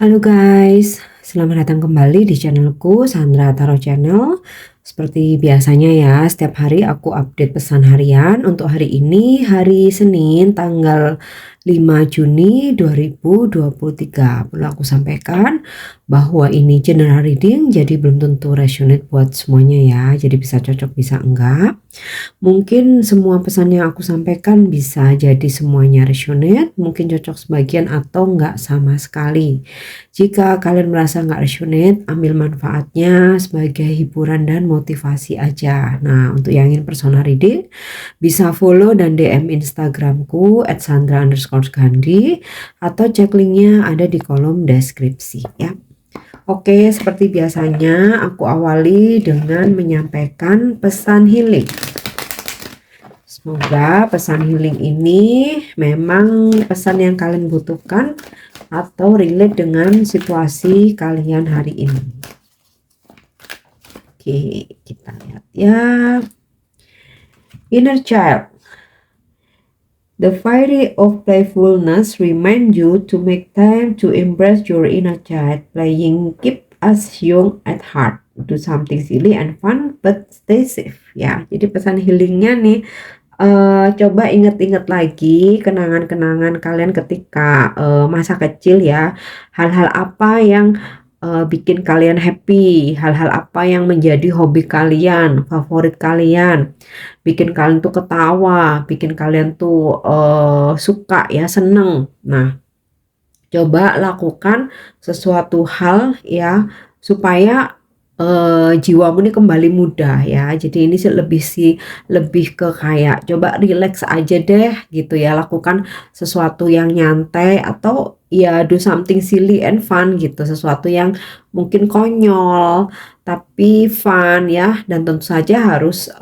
Halo guys, selamat datang kembali di channelku Sandra Tarot Channel. Seperti biasanya ya, setiap hari aku update pesan harian. Untuk hari ini, hari Senin tanggal 5 Juni 2023. Perlu aku sampaikan bahwa ini general reading, jadi belum tentu resonate buat semuanya ya. Jadi bisa cocok, bisa enggak. Mungkin semua pesan yang aku sampaikan bisa jadi semuanya resonate, mungkin cocok sebagian atau enggak sama sekali. Jika kalian merasa enggak resonate, ambil manfaatnya sebagai hiburan dan motivasi aja. Nah, untuk yang ingin personal reading, bisa follow dan DM Instagramku @sandra_gandhi atau cek linknya ada di kolom deskripsi ya. Oke, seperti biasanya aku awali dengan menyampaikan pesan healing. Semoga pesan healing ini memang pesan yang kalian butuhkan atau relate dengan situasi kalian hari ini. Oke, kita lihat ya. Inner child. The fire of playfulness remind you to make time to embrace your inner child. Playing keep us young at heart. Do something silly and fun but stay safe. Ya, jadi pesan healingnya nih. Coba inget-inget lagi kenangan-kenangan kalian ketika masa kecil ya. Hal-hal apa yang bikin kalian happy, hal-hal apa yang menjadi hobi kalian, favorit kalian, bikin kalian tuh ketawa, bikin kalian tuh suka ya, seneng. Nah, coba lakukan sesuatu hal ya supaya jiwamu ini kembali muda ya. Jadi ini lebih ke kayak coba relax aja deh gitu ya. Lakukan sesuatu yang nyantai atau ya do something silly and fun gitu. Sesuatu yang mungkin konyol tapi fun ya. Dan tentu saja harus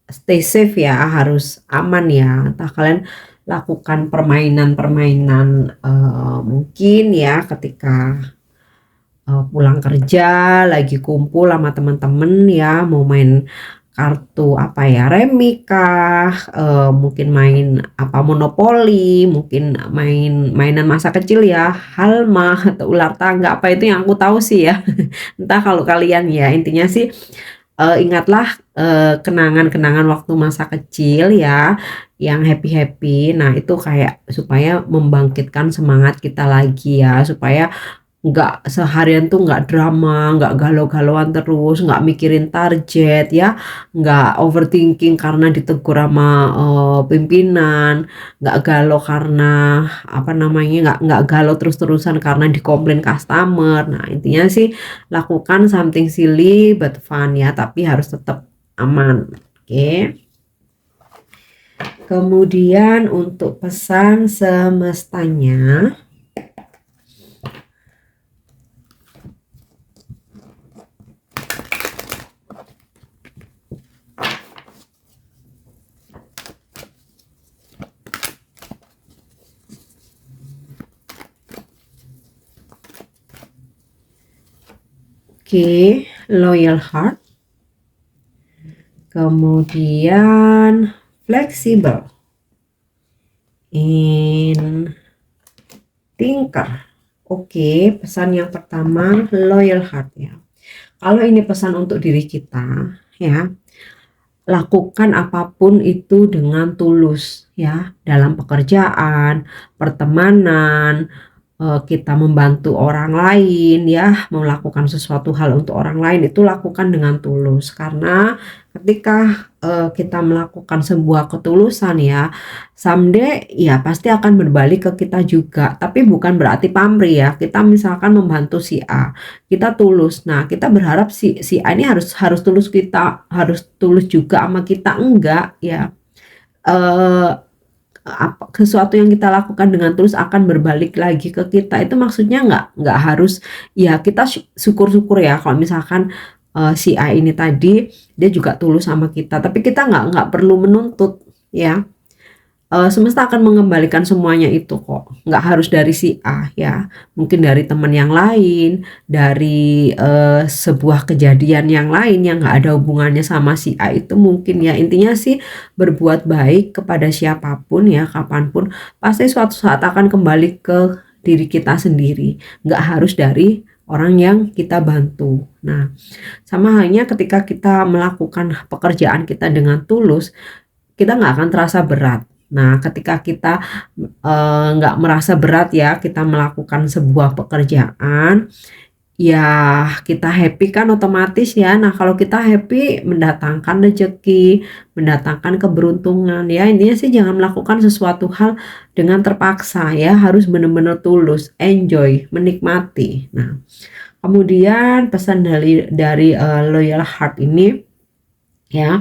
stay safe ya, harus aman ya. Entah kalian lakukan permainan-permainan mungkin ya ketika pulang kerja, lagi kumpul sama teman-teman ya, mau main kartu apa ya, remi kah, mungkin main apa monopoli, mungkin mainan masa kecil ya, halma atau ular tangga, apa itu yang aku tahu sih ya. Entah kalau kalian ya, intinya sih ingatlah kenangan-kenangan waktu masa kecil ya, yang happy-happy. Nah, itu kayak supaya membangkitkan semangat kita lagi ya, supaya nggak seharian tuh nggak drama, nggak galau-galauan terus, nggak mikirin target ya, nggak overthinking karena ditegur sama pimpinan, nggak galau karena apa namanya, nggak galau terus-terusan karena dikomplain customer. Nah, intinya sih lakukan something silly but fun ya, tapi harus tetap aman. Oke. Kemudian untuk pesan semestanya. Oke, loyal heart. Kemudian flexible. In thinker. Oke, pesan yang pertama loyal heart ya. Kalau ini pesan untuk diri kita ya, lakukan apapun itu dengan tulus ya, dalam pekerjaan, pertemanan, kita membantu orang lain ya, melakukan sesuatu hal untuk orang lain itu lakukan dengan tulus. Karena ketika kita melakukan sebuah ketulusan ya, someday ya pasti akan berbalik ke kita juga. Tapi bukan berarti pamrih ya. Kita misalkan membantu si A, kita tulus. Nah, kita berharap si A ini harus tulus, kita harus tulus juga sama kita, enggak ya. Sesuatu yang kita lakukan dengan tulus akan berbalik lagi ke kita, itu maksudnya nggak harus ya, kita syukur-syukur ya kalau misalkan si A ini tadi dia juga tulus sama kita, tapi kita nggak perlu menuntut ya. Semesta akan mengembalikan semuanya itu kok, nggak harus dari si A ya, mungkin dari teman yang lain, dari sebuah kejadian yang lain yang nggak ada hubungannya sama si A itu mungkin ya. Intinya sih berbuat baik kepada siapapun ya, kapanpun pasti suatu saat akan kembali ke diri kita sendiri, nggak harus dari orang yang kita bantu. Nah, sama halnya ketika kita melakukan pekerjaan kita dengan tulus, kita nggak akan terasa berat. Nah, ketika kita nggak merasa berat ya, kita melakukan sebuah pekerjaan, ya kita happy kan otomatis ya. Nah, kalau kita happy mendatangkan rezeki, mendatangkan keberuntungan ya. Intinya sih jangan melakukan sesuatu hal dengan terpaksa ya, harus benar-benar tulus, enjoy, menikmati. Nah, kemudian pesan dari Loyal Heart ini ya,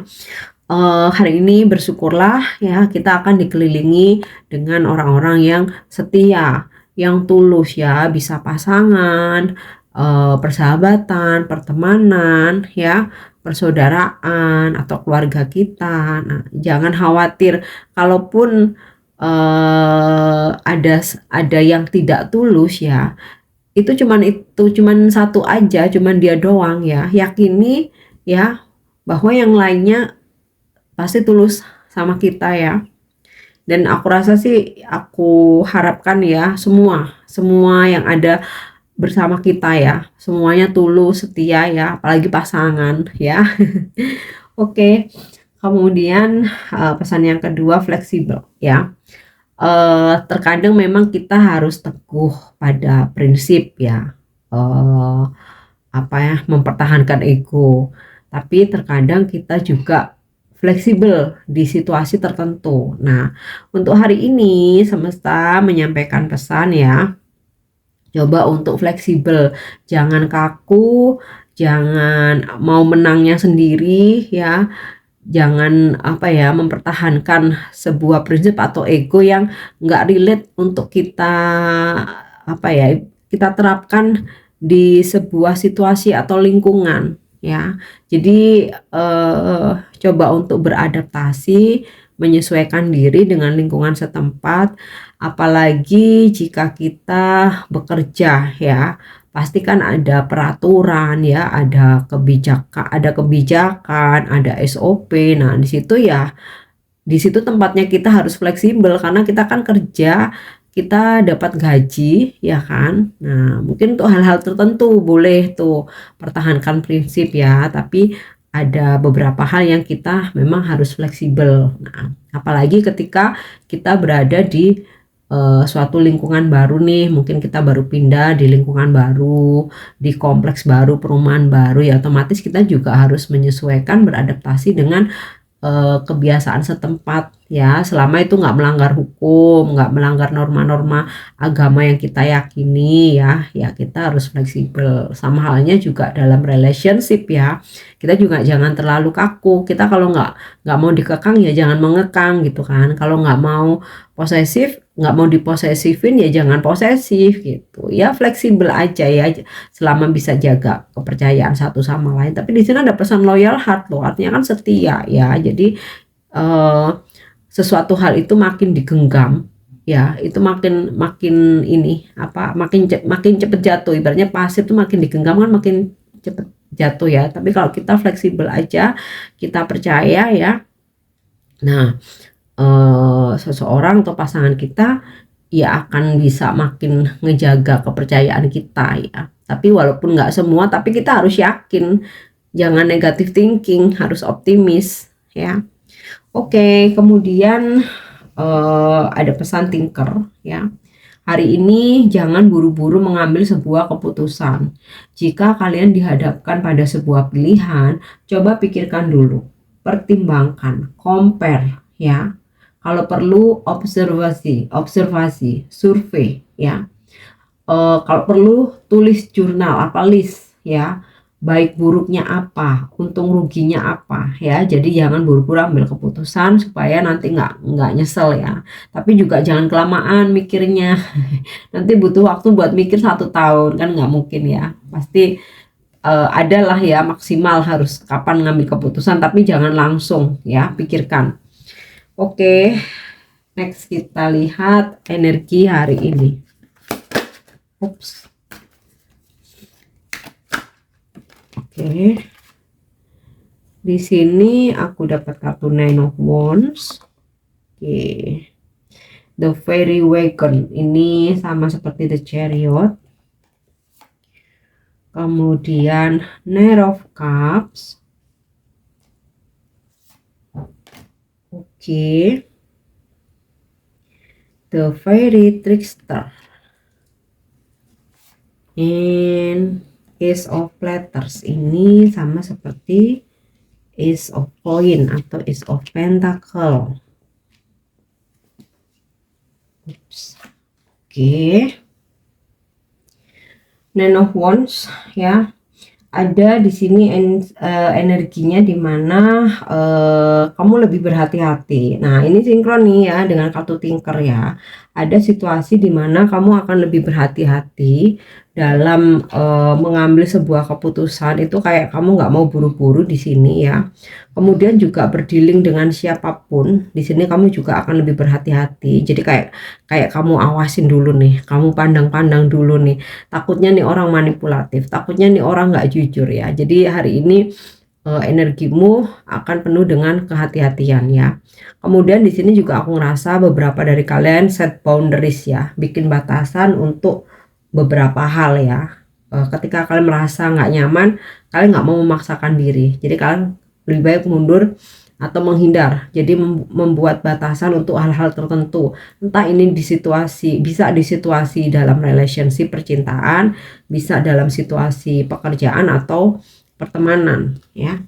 hari ini bersyukurlah ya, kita akan dikelilingi dengan orang-orang yang setia, yang tulus ya, bisa pasangan, persahabatan, pertemanan ya, persaudaraan atau keluarga kita. Nah, jangan khawatir kalaupun ada yang tidak tulus ya, itu cuman satu aja, cuman dia doang ya. Yakini ya bahwa yang lainnya pasti tulus sama kita ya. Dan aku rasa sih, aku harapkan ya semua yang ada bersama kita ya, semuanya tulus, setia ya, apalagi pasangan ya. Oke, kemudian pesan yang kedua, fleksibel ya. Terkadang memang kita harus teguh pada prinsip ya, mempertahankan ego, tapi terkadang kita juga fleksibel di situasi tertentu. Nah, untuk hari ini semesta menyampaikan pesan ya, coba untuk fleksibel, jangan kaku, jangan mau menangnya sendiri ya, jangan mempertahankan sebuah prinsip atau ego yang nggak relate untuk kita terapkan di sebuah situasi atau lingkungan ya. Jadi coba untuk beradaptasi, menyesuaikan diri dengan lingkungan setempat, apalagi jika kita bekerja ya, pasti kan ada peraturan ya, ada kebijakan, ada SOP. Nah, di situ tempatnya kita harus fleksibel, karena kita kan kerja, kita dapat gaji ya kan. Nah, mungkin untuk hal-hal tertentu boleh tuh pertahankan prinsip ya, tapi ada beberapa hal yang kita memang harus fleksibel. Nah, apalagi ketika kita berada di suatu lingkungan baru nih, mungkin kita baru pindah di lingkungan baru, di kompleks baru, perumahan baru ya, otomatis kita juga harus menyesuaikan, beradaptasi dengan kebiasaan setempat ya, selama itu nggak melanggar hukum, nggak melanggar norma-norma agama yang kita yakini ya, kita harus fleksibel. Sama halnya juga dalam relationship ya, kita juga jangan terlalu kaku. Kita kalau nggak mau dikekang ya jangan mengekang gitu kan. Kalau nggak mau posesif, nggak mau diposesifin ya jangan posesif gitu ya, fleksibel aja ya, selama bisa jaga kepercayaan satu sama lain. Tapi di sini ada pesan loyal heart loh, artinya kan setia ya. Jadi sesuatu hal itu makin digenggam ya, itu makin cepet jatuh. Ibaratnya pasir itu makin digenggam kan makin cepet jatuh ya. Tapi kalau kita fleksibel aja, kita percaya ya, nah seseorang atau pasangan kita ya akan bisa makin ngejaga kepercayaan kita ya. Tapi walaupun nggak semua, tapi kita harus yakin, jangan negative thinking, harus optimis ya. Oke, kemudian ada pesan thinker ya. Hari ini jangan buru-buru mengambil sebuah keputusan. Jika kalian dihadapkan pada sebuah pilihan, coba pikirkan dulu, pertimbangkan, compare ya. Kalau perlu observasi, survei ya. Kalau perlu tulis jurnal, list ya. Baik buruknya apa, untung ruginya apa ya. Jadi jangan buru-buru ambil keputusan supaya nanti nggak nyesel ya. Tapi juga jangan kelamaan mikirnya. Nanti butuh waktu buat mikir 1 tahun kan nggak mungkin ya. Pasti adalah ya maksimal harus kapan ngambil keputusan, tapi jangan langsung ya, pikirkan. Oke, next kita lihat energi hari ini. Oke. Di sini aku dapat kartu Nine of Wands. Oke. The Fairy Wagon ini sama seperti The Chariot. Kemudian Knight of Cups. Oke. The Fairy Trickster. And Ace of Platters ini sama seperti Ace of Coin atau Ace of Pentacle. Oops. Oke. Nine of Wands ya. Ada di sini energinya di mana kamu lebih berhati-hati. Nah, ini sinkron nih ya dengan kartu Tinker ya. Ada situasi di mana kamu akan lebih berhati-hati dalam mengambil sebuah keputusan. Itu kayak kamu nggak mau buru-buru di sini ya. Kemudian juga berdealing dengan siapapun di sini kamu juga akan lebih berhati-hati. Jadi kayak kamu awasin dulu nih, kamu pandang-pandang dulu nih. Takutnya nih orang manipulatif, takutnya nih orang nggak jujur ya. Jadi hari ini energimu akan penuh dengan kehati-hatian ya. Kemudian di sini juga aku ngerasa beberapa dari kalian set boundaries ya, bikin batasan untuk beberapa hal ya. Ketika kalian merasa nggak nyaman, kalian nggak mau memaksakan diri. Jadi kalian lebih baik mundur atau menghindar. Jadi membuat batasan untuk hal-hal tertentu. Entah ini di situasi, bisa di situasi dalam relationship percintaan, bisa dalam situasi pekerjaan atau pertemanan ya.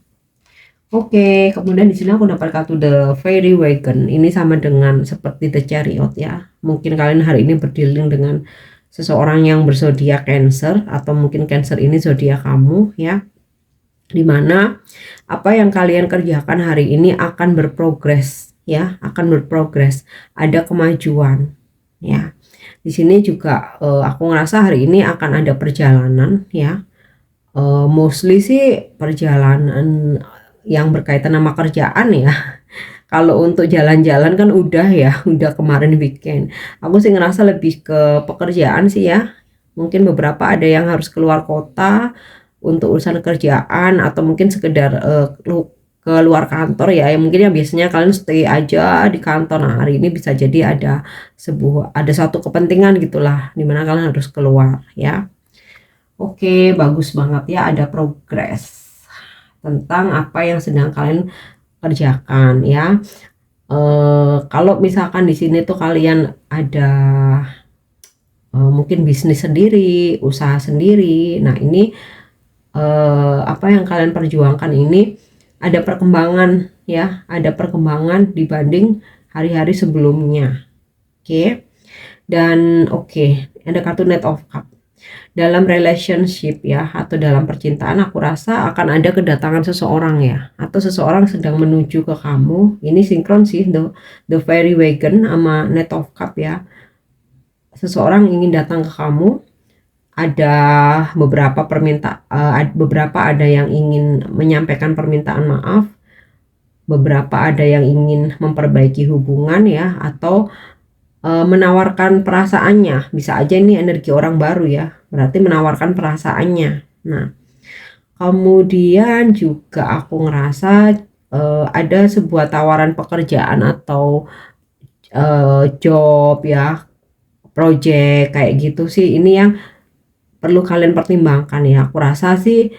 Oke, kemudian di sini aku dapat kartu The Fairy Wagon. Ini sama dengan seperti The Chariot ya. Mungkin kalian hari ini berdealing dengan seseorang yang berzodiak Cancer atau mungkin Cancer ini zodiak kamu ya. Dimana apa yang kalian kerjakan hari ini akan berprogres ya, akan berprogres, ada kemajuan ya. Di sini juga aku ngerasa hari ini akan ada perjalanan ya, mostly sih perjalanan yang berkaitan sama kerjaan ya. Kalau untuk jalan-jalan kan udah ya, udah kemarin weekend. Aku sih ngerasa lebih ke pekerjaan sih ya. Mungkin beberapa ada yang harus keluar kota untuk urusan kerjaan atau mungkin sekedar ke luar kantor ya, yang mungkin ya biasanya kalian stay aja di kantor. Nah, hari ini bisa jadi ada satu kepentingan gitulah dimana kalian harus keluar ya. Oke, bagus banget ya, ada progres tentang apa yang sedang kalian kerjakan ya. Kalau misalkan di sini tuh kalian ada mungkin bisnis sendiri, usaha sendiri. Nah, ini apa yang kalian perjuangkan ini ada perkembangan ya, ada perkembangan dibanding hari-hari sebelumnya. Oke. Dan ada kartu Knight of Cup. Dalam relationship ya atau dalam percintaan aku rasa akan ada kedatangan seseorang ya, atau seseorang sedang menuju ke kamu. Ini sinkron sih, the Fairy Wagon sama Knight of Cup ya. Seseorang ingin datang ke kamu. Ada beberapa ada yang ingin menyampaikan permintaan maaf, beberapa ada yang ingin memperbaiki hubungan ya, atau menawarkan perasaannya. Bisa aja ini energi orang baru ya, berarti menawarkan perasaannya. Nah, kemudian juga aku ngerasa ada sebuah tawaran pekerjaan atau job ya, project kayak gitu sih. Ini yang perlu kalian pertimbangkan ya. Aku rasa sih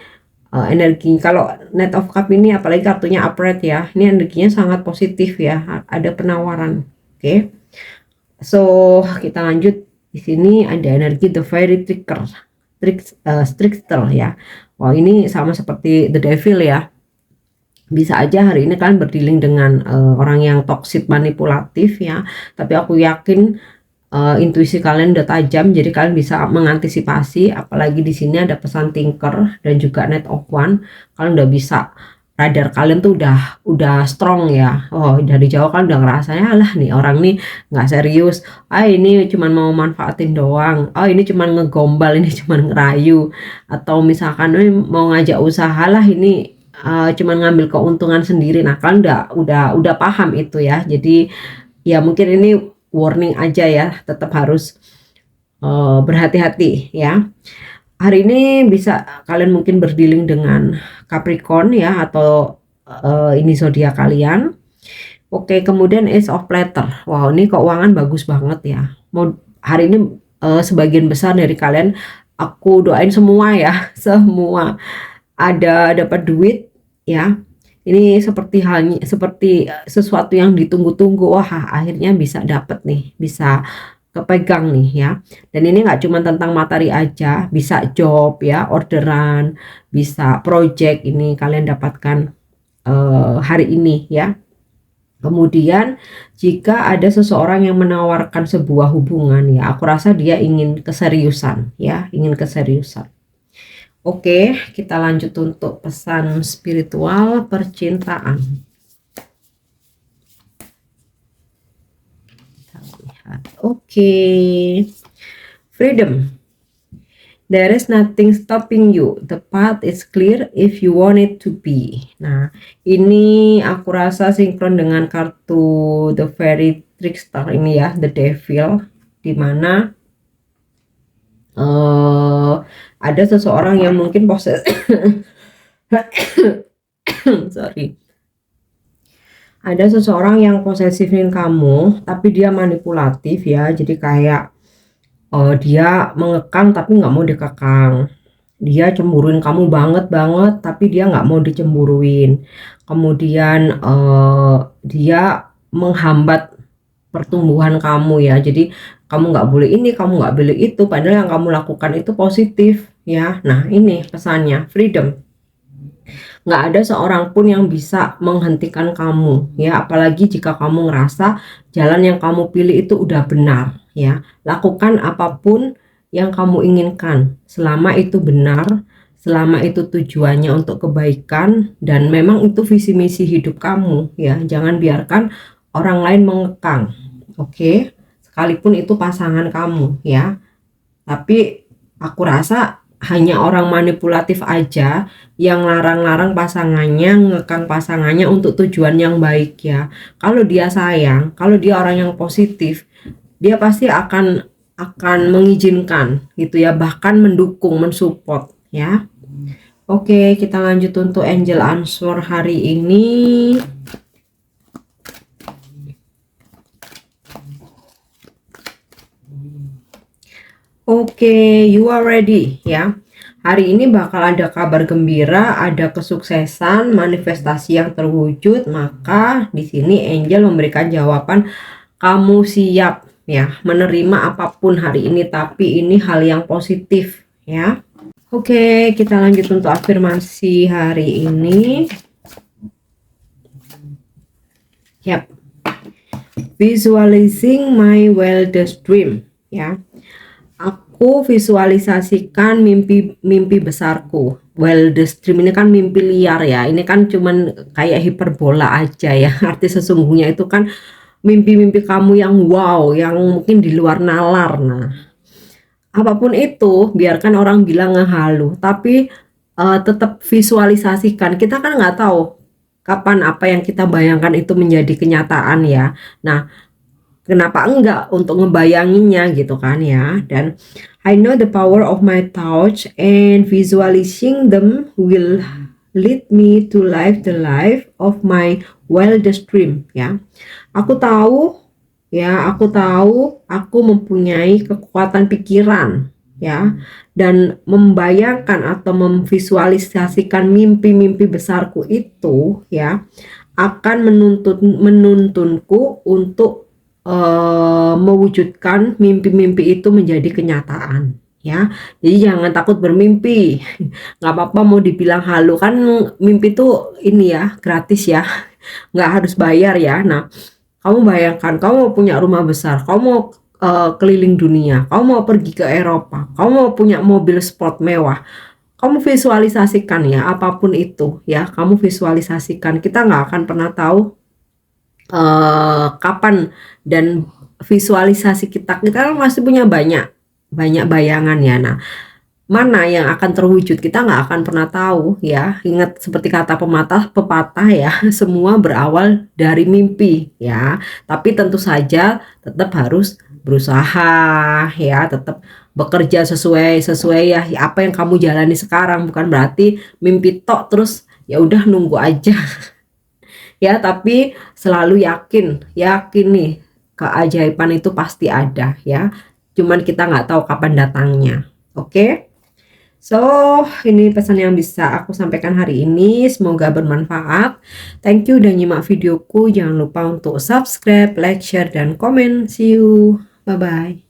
energi kalau Knight of Cup ini, apalagi kartunya upright ya, ini energinya sangat positif ya, ada penawaran. Oke. So kita lanjut. Di sini ada energi The Fairy Trickster ya. Wah, ini sama seperti The Devil ya. Bisa aja hari ini kalian berdealing dengan orang yang toxic, manipulatif ya. Tapi aku yakin intuisi kalian udah tajam, jadi kalian bisa mengantisipasi. Apalagi di sini ada pesan Tinker dan juga Knight of Wands. Kalian udah bisa, radar kalian tuh udah strong ya. Oh, dari jauh kan udah ngerasanya lah nih orang nih nggak serius. Ini cuman mau manfaatin doang. ini cuman ngegombal, ini cuman ngerayu. Atau misalkan mau ngajak usaha lah, ini cuman ngambil keuntungan sendiri. Nah, kalian udah paham itu ya. Jadi ya mungkin ini warning aja ya, tetap harus berhati-hati ya. Hari ini bisa kalian mungkin berdealing dengan Capricorn ya, atau ini zodiak kalian. Oke, kemudian Ace of Platter. Wow, ini keuangan bagus banget ya. Mau hari ini sebagian besar dari kalian aku doain semua ya, semua ada dapat duit ya. Ini seperti sesuatu yang ditunggu-tunggu. Wah, akhirnya bisa dapat nih, bisa kepegang nih ya. Dan ini nggak cuma tentang materi aja, bisa job ya, orderan, bisa project ini kalian dapatkan hari ini ya. Kemudian jika ada seseorang yang menawarkan sebuah hubungan ya, aku rasa dia ingin keseriusan ya, ingin keseriusan. Oke, kita lanjut untuk pesan spiritual percintaan. Kita lihat. Oke. Freedom. There is nothing stopping you. The path is clear if you want it to be. Nah, ini aku rasa sinkron dengan kartu The Fairy Trickster ini ya, The Devil, di mana ada seseorang yang mungkin sorry. Ada seseorang yang posesifin kamu, tapi dia manipulatif ya. Jadi kayak dia mengekang tapi nggak mau dikekang. Dia cemburuin kamu banget, tapi dia nggak mau dicemburuin. Kemudian dia menghambat pertumbuhan kamu ya. Jadi kamu nggak boleh ini, kamu nggak boleh itu. Padahal yang kamu lakukan itu positif ya. Nah ini pesannya, freedom. Nggak ada seorang pun yang bisa menghentikan kamu ya, apalagi jika kamu ngerasa jalan yang kamu pilih itu udah benar ya. Lakukan apapun yang kamu inginkan selama itu benar, selama itu tujuannya untuk kebaikan dan memang itu visi misi hidup kamu ya. Jangan biarkan orang lain mengekang, oke? Sekalipun itu pasangan kamu ya. Tapi aku rasa hanya orang manipulatif aja yang larang-larang pasangannya, ngekang pasangannya untuk tujuan yang baik ya. Kalau dia sayang, kalau dia orang yang positif, dia pasti akan mengizinkan gitu ya, bahkan mendukung, mensupport ya. Oke, kita lanjut untuk angel answer hari ini. Oke, you are ready ya. Hari ini bakal ada kabar gembira, ada kesuksesan, manifestasi yang terwujud. Maka di sini angel memberikan jawaban, kamu siap ya menerima apapun hari ini, tapi ini hal yang positif ya. Oke, kita lanjut untuk afirmasi hari ini. Yap. Visualizing my wildest dream ya. Aku visualisasikan mimpi besarku. Wildest dream ini kan mimpi liar ya. Ini kan cuman kayak hiperbola aja ya. Arti sesungguhnya itu kan mimpi-mimpi kamu yang wow, yang mungkin di luar nalar. Nah, apapun itu, biarkan orang bilang ngehalu, tapi tetap visualisasikan. Kita kan nggak tahu kapan apa yang kita bayangkan itu menjadi kenyataan ya. Nah, kenapa enggak untuk ngebayanginnya gitu kan ya. Dan I know the power of my thoughts and visualizing them will lead me to live the life of my wildest dream ya. Aku tahu aku mempunyai kekuatan pikiran ya, dan membayangkan atau memvisualisasikan mimpi-mimpi besarku itu ya akan menuntunku untuk mewujudkan mimpi-mimpi itu menjadi kenyataan ya. Jadi jangan takut bermimpi. Nggak apa-apa mau dibilang halu, kan mimpi tuh ini ya gratis ya, nggak harus bayar ya. Nah, kamu bayangkan kamu mau punya rumah besar, kamu mau keliling dunia, kamu mau pergi ke Eropa, kamu mau punya mobil sport mewah, kamu visualisasikan ya, apapun itu ya, kamu visualisasikan. Kita nggak akan pernah tahu kapan, dan visualisasi kita kan masih punya banyak bayangan ya. Nah, mana yang akan terwujud kita nggak akan pernah tahu ya. Ingat seperti kata pepatah ya, semua berawal dari mimpi ya. Tapi tentu saja tetap harus berusaha ya, tetap bekerja sesuai ya apa yang kamu jalani sekarang. Bukan berarti mimpi tok terus ya udah nunggu aja ya, tapi selalu yakin nih keajaiban itu pasti ada ya, cuman kita nggak tahu kapan datangnya. Oke. So, ini pesan yang bisa aku sampaikan hari ini. Semoga bermanfaat. Thank you udah nyimak videoku. Jangan lupa untuk subscribe, like, share, dan komen. See you. Bye-bye.